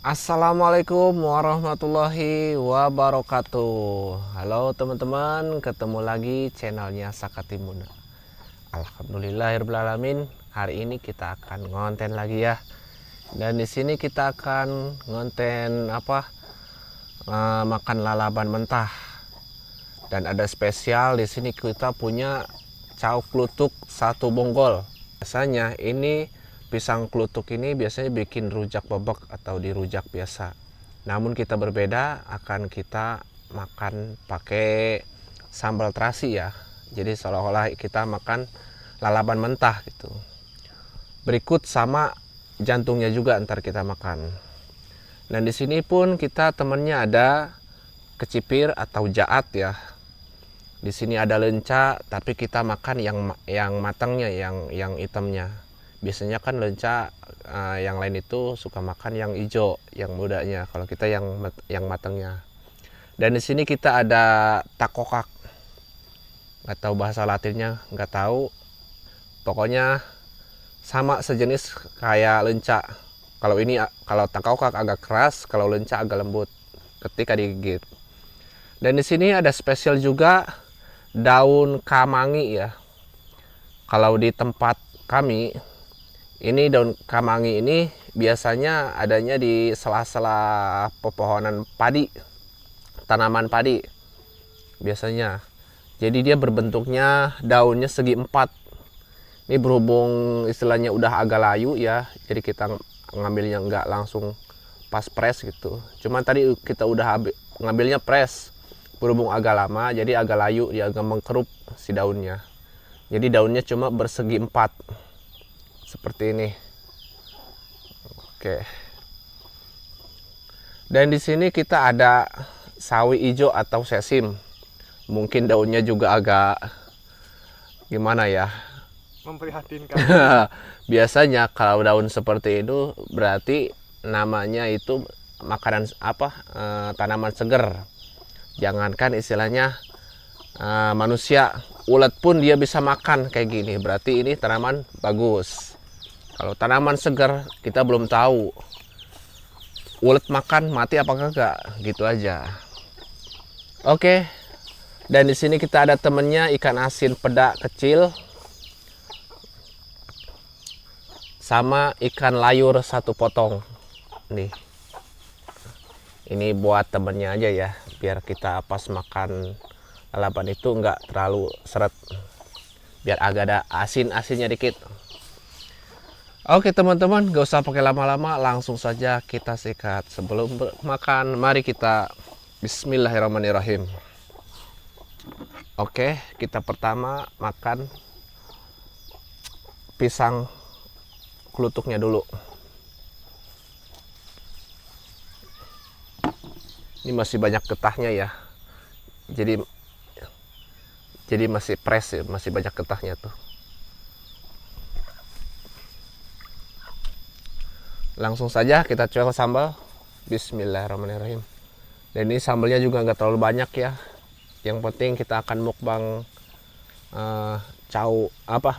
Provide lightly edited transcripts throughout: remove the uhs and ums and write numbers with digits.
Assalamualaikum warahmatullahi wabarakatuh. Halo teman-teman, ketemu lagi channelnya Sakatimuna. Alhamdulillahirobbilalamin. Hari ini kita akan ngonten lagi ya. Dan di sini kita akan ngonten makan lalapan mentah. Dan ada spesial di sini kita punya cau klutuk satu bonggol. Biasanya ini pisang klutuk ini biasanya bikin rujak bebek atau dirujak biasa. Namun kita berbeda, akan kita makan pakai sambal terasi ya. Jadi seolah-olah kita makan lalapan mentah gitu. Berikut sama jantungnya juga ntar kita makan. Dan di sini pun kita temennya ada kecipir atau jaat ya. Di sini ada lenca, tapi kita makan yang matangnya, yang hitamnya. Biasanya kan lenca yang lain itu suka makan yang hijau, yang mudanya. Kalau kita yang matangnya. Dan di sini kita ada takokak. Nggak tahu bahasa Latinnya, nggak tahu. Pokoknya sama sejenis kayak lenca. Kalau takokak agak keras, kalau lenca agak lembut ketika digigit. Dan di sini ada spesial juga daun kamangi ya. Kalau di tempat kami ini daun kamangi ini biasanya adanya di sela-sela pepohonan padi, tanaman padi biasanya. Jadi dia berbentuknya daunnya segi empat. Ini berhubung istilahnya udah agak layu ya, jadi kita ngambilnya nggak langsung pas press gitu. Cuman tadi kita udah ngambilnya press. Berhubung agak lama, jadi agak layu, dia agak mengkerup si daunnya. Jadi daunnya cuma bersegi empat, seperti ini. Oke. Dan di sini kita ada sawi hijau atau sesim. Mungkin daunnya juga agak gimana ya? Memprihatinkan. Biasanya kalau daun seperti itu berarti namanya itu makanan tanaman seger. Jangankan istilahnya manusia, ulat pun dia bisa makan kayak gini. Berarti ini tanaman bagus. Kalau tanaman segar kita belum tahu. Ulat makan mati apa enggak, gitu aja. Oke. Dan di sini kita ada temennya ikan asin peda kecil sama ikan layur satu potong. Nih. Ini buat temennya aja ya, biar kita pas makan lalapan itu nggak terlalu seret, biar agak ada asin-asinnya dikit. Oke teman-teman, gak usah pakai lama-lama, langsung saja kita sikat. Sebelum makan, mari kita Bismillahirrahmanirrahim. Oke, kita pertama makan pisang klutuknya dulu. Ini masih banyak getahnya ya, jadi masih fresh ya, masih banyak getahnya tuh. Langsung saja kita coba sambal. Bismillahirrahmanirrahim. Dan ini sambalnya juga nggak terlalu banyak ya. Yang penting kita akan mukbang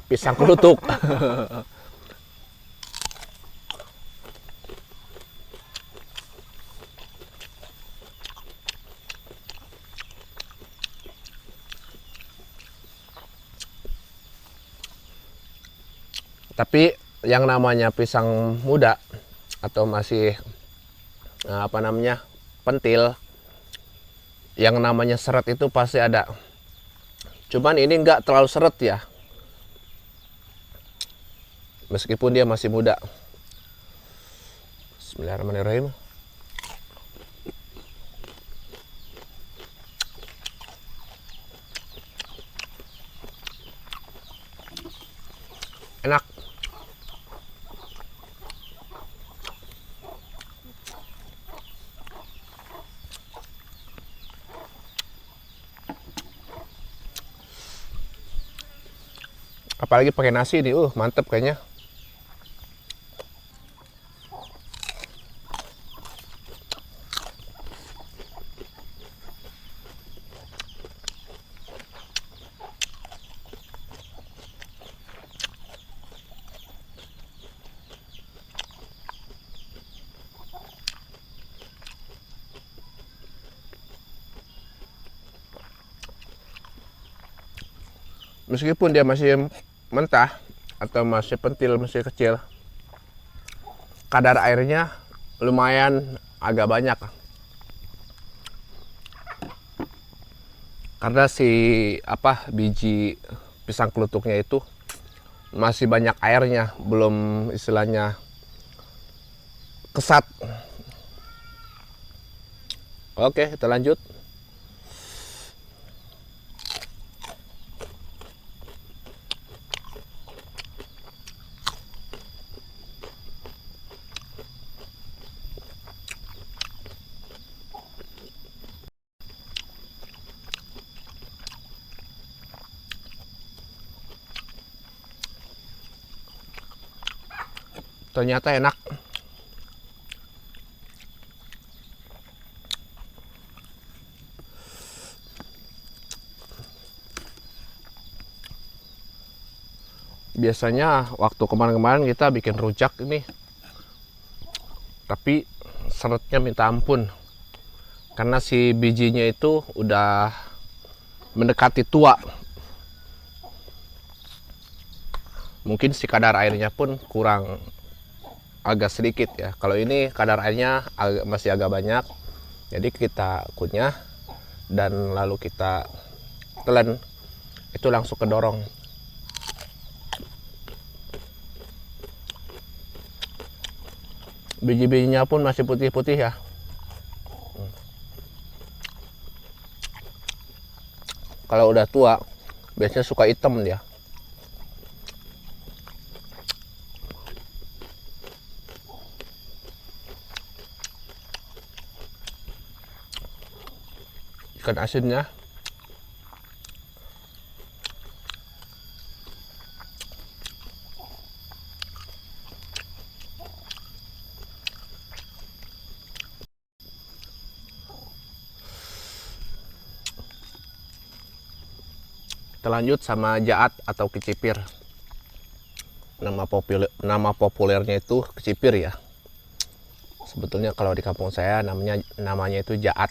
pisang kelutuk. Tapi yang namanya pisang muda atau masih pentil, yang namanya seret itu pasti ada. Cuman ini nggak terlalu seret ya, meskipun dia masih muda. Bismillahirrahmanirrahim. Enak. Apalagi pakai nasi nih, mantep kayaknya. Meskipun dia masih mentah atau masih pentil, masih kecil, kadar airnya lumayan agak banyak. Karena si biji pisang kelutuknya itu masih banyak airnya, belum istilahnya kesat. Oke, kita lanjut. Ternyata enak. Biasanya waktu kemarin-kemarin kita bikin rujak ini, tapi seretnya minta ampun. Karena si bijinya itu udah mendekati tua. Mungkin si kadar airnya pun kurang, agak sedikit ya. Kalau ini kadar airnya masih agak banyak. Jadi kita kunyah dan lalu kita telan, itu langsung kedorong. Biji-bijinya pun masih putih-putih ya. Kalau udah tua biasanya suka hitam dia. Ikan asinnya kita lanjut sama jaat atau kecipir. Nama populernya itu kecipir ya. Sebetulnya kalau di kampung saya namanya itu jaat.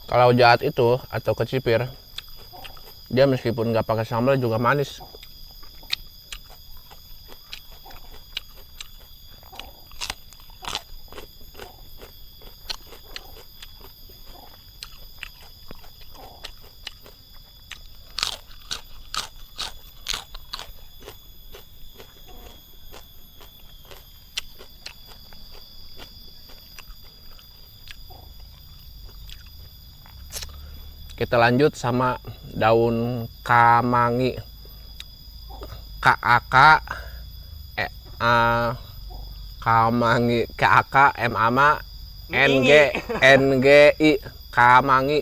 Kalau jaat itu atau kecipir, dia meskipun nggak pakai sambal juga manis. Kita lanjut sama daun kamangi, KAK, kamangi, KAK, MAMA, NGI, kamangi.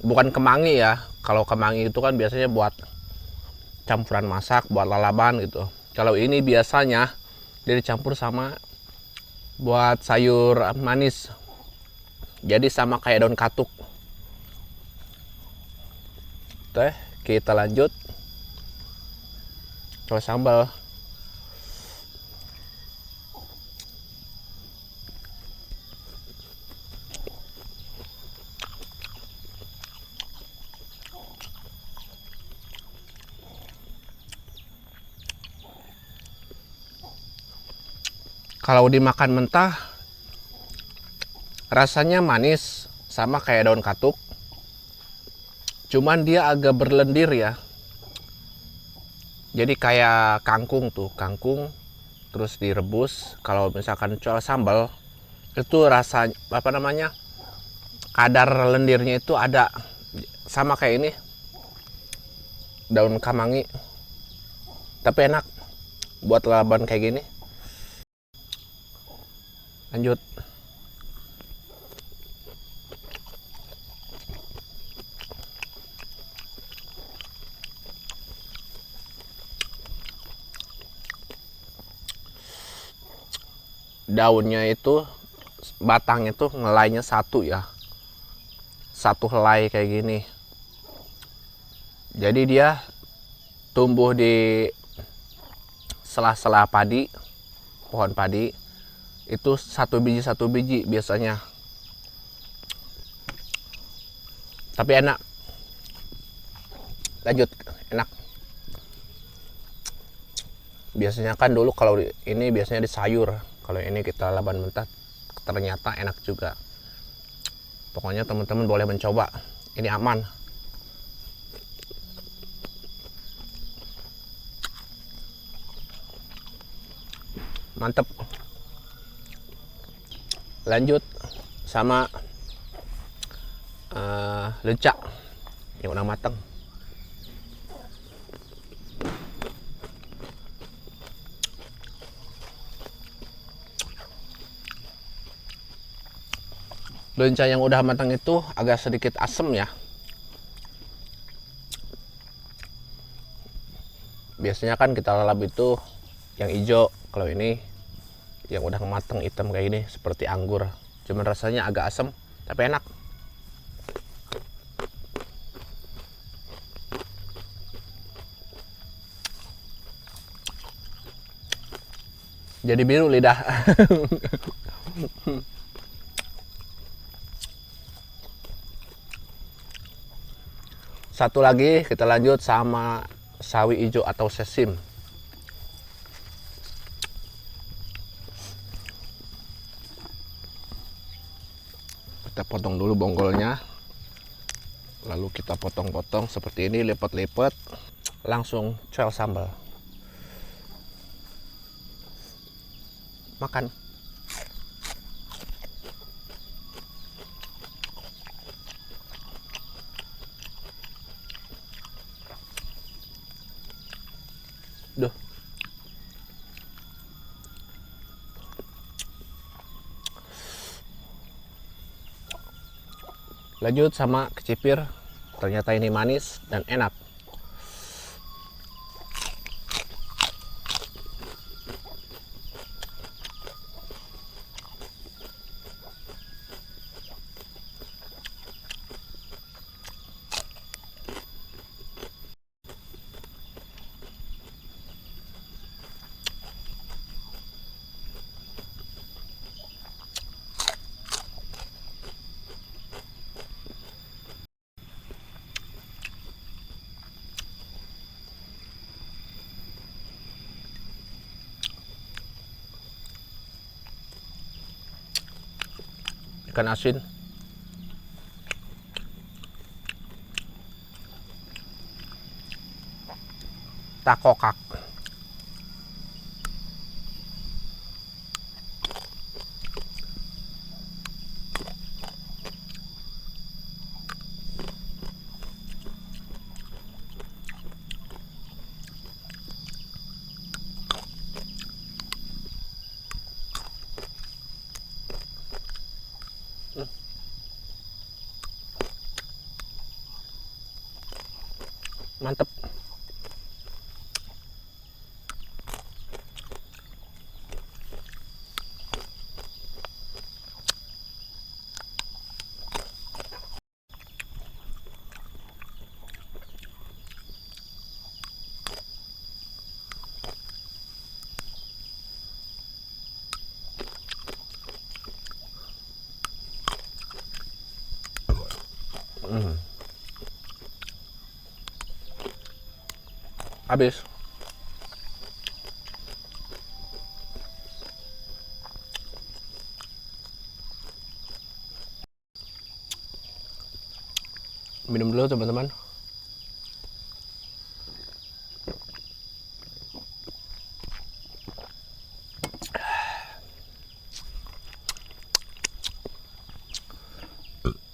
Bukan kemangi ya. Kalau kemangi itu kan biasanya buat campuran masak, buat lalaban gitu. Kalau ini biasanya dia dicampur sama buat sayur manis. Jadi sama kayak daun katuk. Kita lanjut ke sambal. Kalau dimakan mentah rasanya manis sama kayak daun katuk. Cuman dia agak berlendir ya. Jadi kayak kangkung tuh, kangkung terus direbus. Kalau misalkan coba sambal itu rasa kadar lendirnya itu ada, sama kayak ini daun kamangi. Tapi enak buat lalaban kayak gini. Lanjut. Daunnya itu, batangnya tuh ngelainya satu ya, satu helai kayak gini. Jadi dia tumbuh di sela-sela padi, pohon padi. Itu satu biji biasanya. Tapi enak. Lanjut, enak. Biasanya kan dulu kalau ini biasanya di sayur. Kalau ini kita laban mentah, ternyata enak juga. Pokoknya teman-teman boleh mencoba. Ini aman. Mantep. Lanjut sama lenca yang udah matang. Lenca yang udah matang itu agak sedikit asem ya. Biasanya kan kita lalap itu yang hijau. Kalau ini yang udah matang hitam kayak ini seperti anggur. Cuman rasanya agak asem tapi enak. Jadi biru lidah. Satu lagi kita lanjut sama sawi hijau atau sesim. Kita potong dulu bonggolnya. Lalu kita potong-potong seperti ini, lipat-lipat. Langsung cuel sambal. Makan. Duh. Lanjut sama kecipir. Ternyata ini manis dan enak. Ikan asin. Takokak. Mantep. Habis. Minum dulu teman-teman.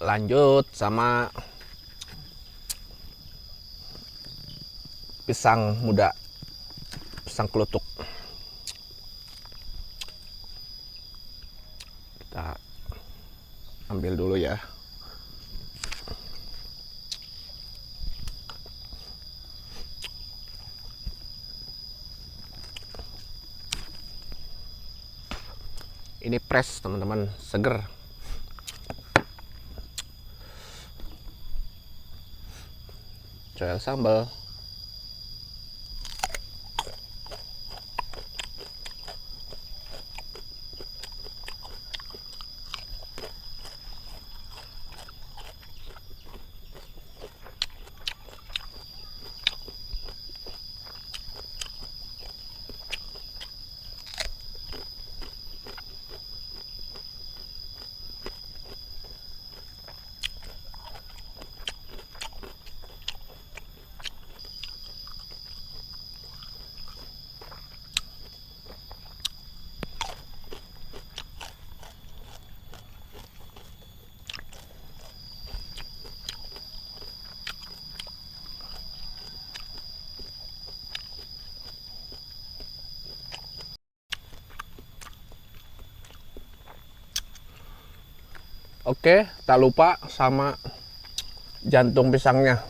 Lanjut sama pisang muda, pisang kelutuk. Kita ambil dulu ya. Ini fresh teman-teman, seger. coel sambal. Oke, tak lupa sama jantung pisangnya.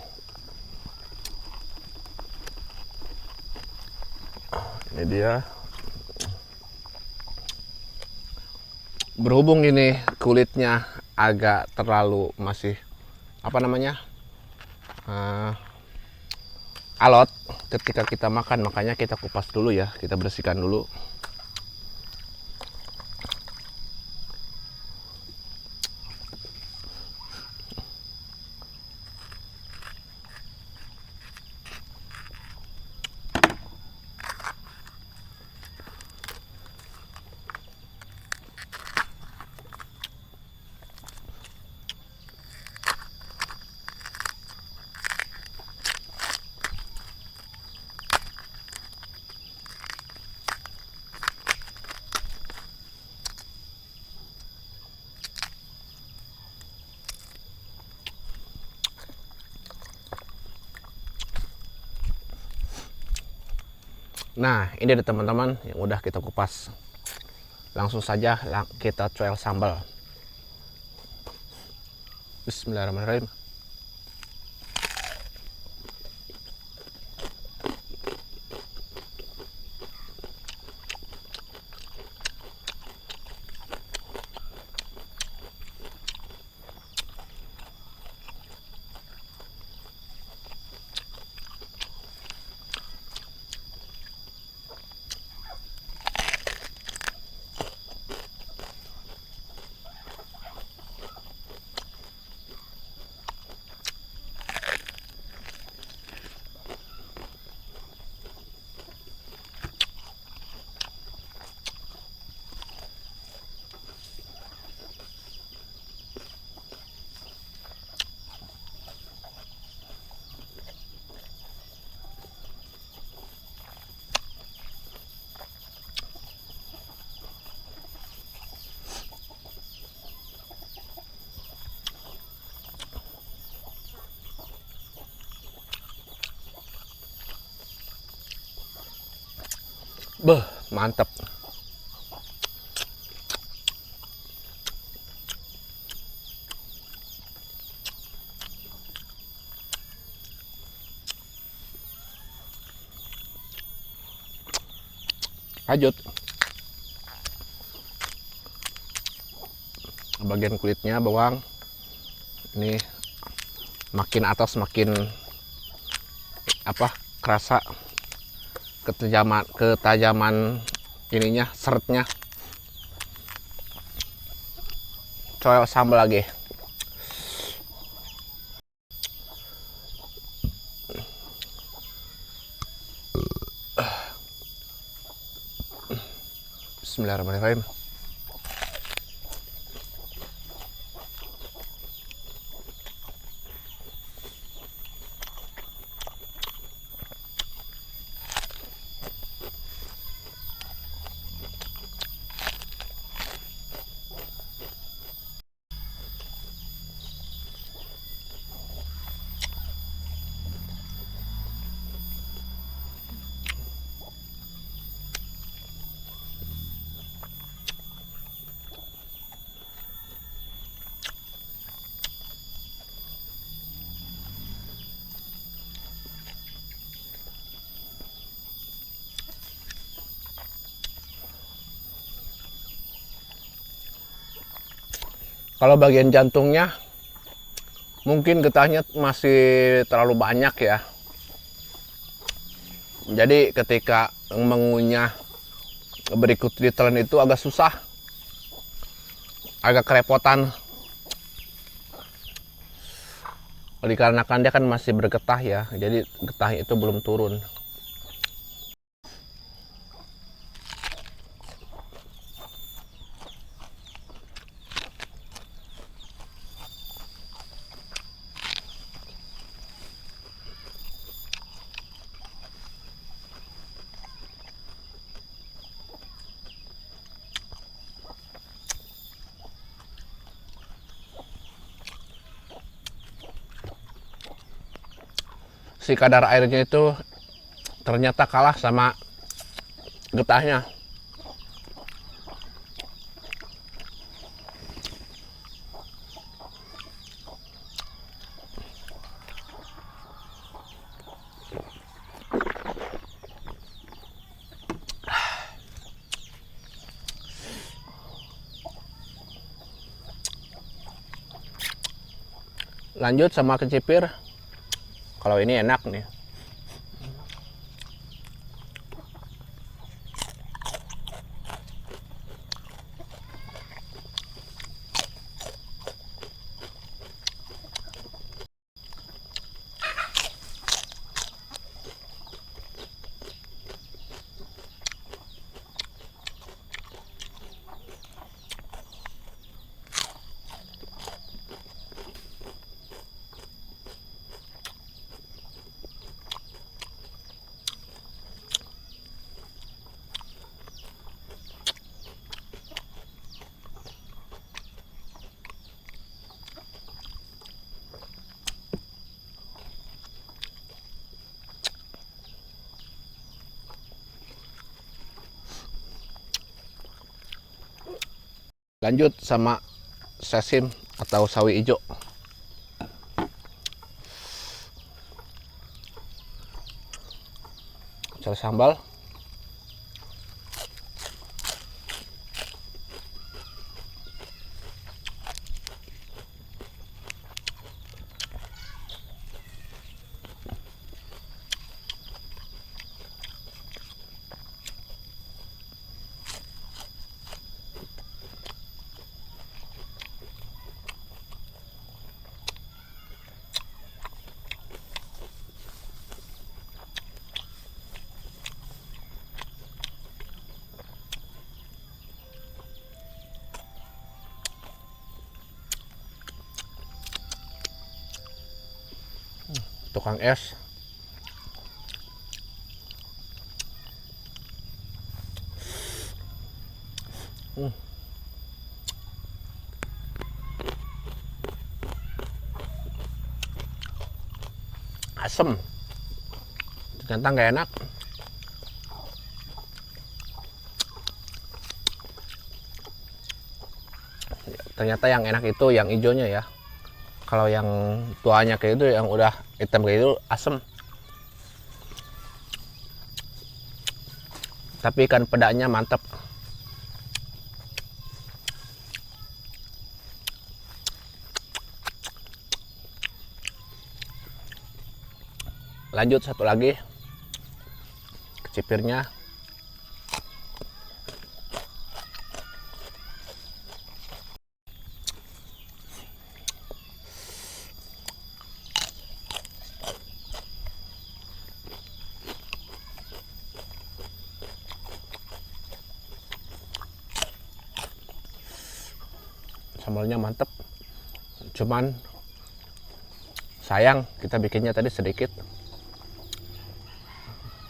Ini dia. Berhubung ini kulitnya agak terlalu masih apa namanya alot ketika kita makan, makanya kita kupas dulu ya, kita bersihkan dulu. Nah, ini ada teman-teman yang udah kita kupas. Langsung saja kita coel sambal. Bismillahirrahmanirrahim. Beh, mantap. Lanjut. Bagian kulitnya bawang. Ini makin atas makin apa? Kerasa ketajaman ininya, seretnya. Coel sambal lagi. Bismillahirrahmanirrahim. Kalau bagian jantungnya Mungkin getahnya masih terlalu banyak ya. Jadi ketika mengunyah berikut ditelan itu agak susah, agak kerepotan. Dikarenakan dia kan masih bergetah ya, jadi getahnya itu belum turun. Si kadar airnya itu ternyata kalah sama getahnya. Lanjut sama kecipir. Kalau ini enak nih. Lanjut sama sesim atau sawi hijau. Cari sambal. Tukang es. Asem. Ternyata nggak enak. Ternyata yang enak itu yang hijaunya ya. Kalau yang tuanya kayak itu, yang udah hitam kayak itu asem. Tapi ikan pedanya mantap. Lanjut satu lagi kecipirnya. Sambalnya mantep, cuman sayang kita bikinnya tadi sedikit,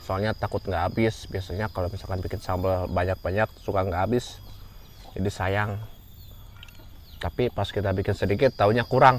soalnya takut nggak habis. Biasanya kalau misalkan bikin sambal banyak-banyak suka nggak habis, jadi sayang. Tapi pas kita bikin sedikit taunya kurang.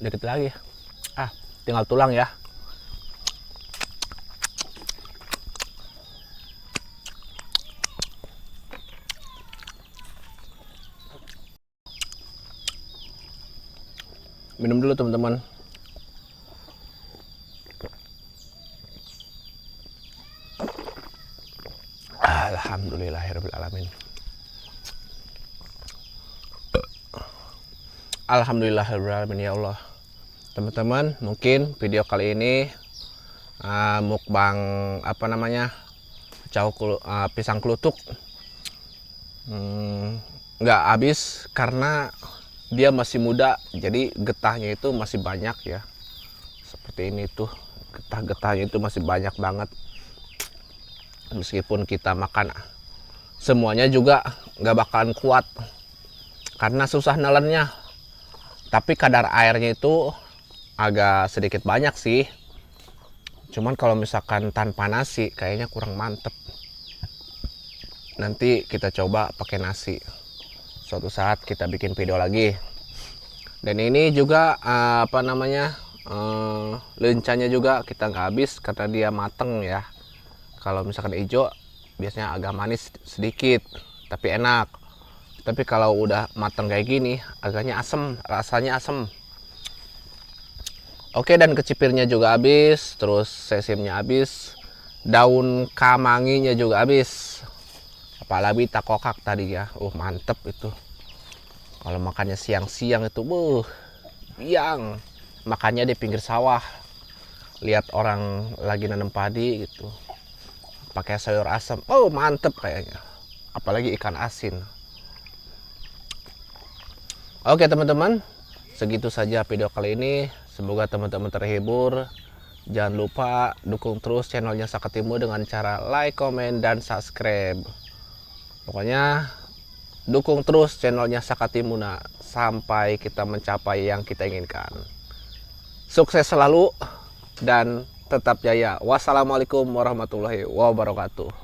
Dikit lagi. Tinggal tulang ya. Minum dulu teman-teman. Alhamdulillahirrahmanirrahim. Alhamdulillahirrahmanirrahim ya Allah. Teman-teman, mungkin video kali ini mukbang pisang kelutuk nggak habis karena dia masih muda, jadi getahnya itu masih banyak ya. Seperti ini tuh, getah-getahnya itu masih banyak banget. Meskipun kita makan semuanya juga nggak bakalan kuat karena susah nelennya. Tapi kadar airnya itu agak sedikit banyak sih. Cuman kalau misalkan tanpa nasi kayaknya kurang mantep. Nanti kita coba pakai nasi. Suatu saat kita bikin video lagi. Dan ini juga lencanya juga kita nggak habis karena dia mateng ya. Kalau misalkan hijau biasanya agak manis sedikit tapi enak. Tapi kalau udah mateng kayak gini agaknya asem, rasanya asem. Oke, dan kecipirnya juga habis, terus sesimnya habis, daun kamanginya juga habis. Apalagi takokak tadi ya, mantep itu. Kalau makannya siang-siang itu, biang. Makannya di pinggir sawah, lihat orang lagi nanam padi gitu, pakai sayur asam, mantep kayaknya. Apalagi ikan asin. Oke teman-teman, segitu saja video kali ini. Semoga teman-teman terhibur. Jangan lupa dukung terus channelnya Saketimu dengan cara like, komen, dan subscribe. Pokoknya dukung terus channelnya Sakatimuna sampai kita mencapai yang kita inginkan. Sukses selalu dan tetap jaya. Wassalamualaikum warahmatullahi wabarakatuh.